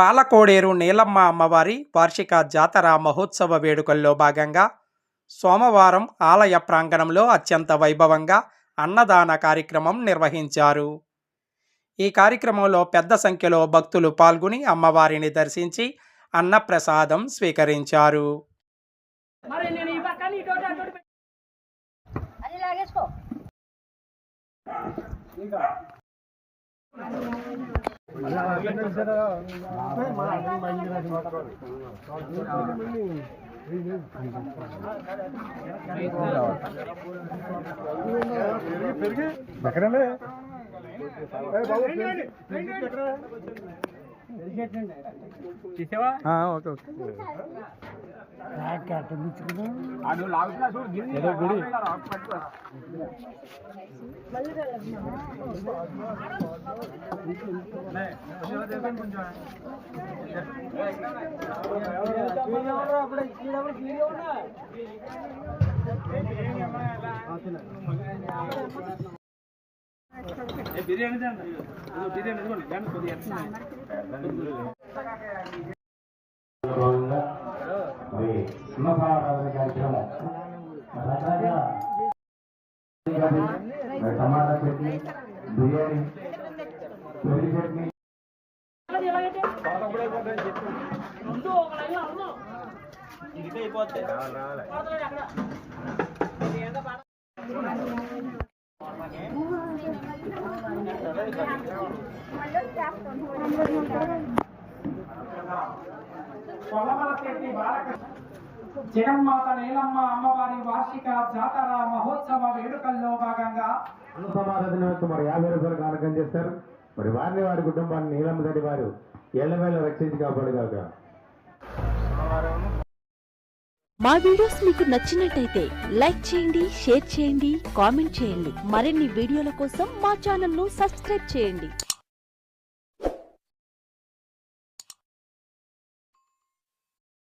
పాలకోడేరు నీలమ్మ అమ్మవారి వార్షిక జాతర మహోత్సవ వేడుకల్లో భాగంగా సోమవారం ఆలయ ప్రాంగణంలో అత్యంత వైభవంగా అన్నదాన కార్యక్రమం నిర్వహించారు. ఈ కార్యక్రమంలో పెద్ద సంఖ్యలో భక్తులు పాల్గొని అమ్మవారిని దర్శించి అన్నప్రసాదం స్వీకరించారు. టమాటా చట్నీ, బిర్యానీ, పెరుగు చట్నీ, జగన్మాత నీలమ్మ అమ్మవారి వార్షిక జాతర మహోత్సవ వేడుకల్లో భాగంగా సమాధాన నిమిత్తం మరి 50 రూపాయలు కానుకం చేస్తారు. మరి వారిని వారి కుటుంబాన్ని నీలమ్మ తల్లి వారు ఏళ్లవేళ రక్షించి కాపాడుగాక. మా వీడియోస్ మీకు నచ్చినట్టయితే లైక్ చేయండి, షేర్ చేయండి, కామెంట్ చేయండి. మరిన్ని వీడియోల కోసం మా ఛానల్ ను సబ్స్క్రైబ్ చేయండి.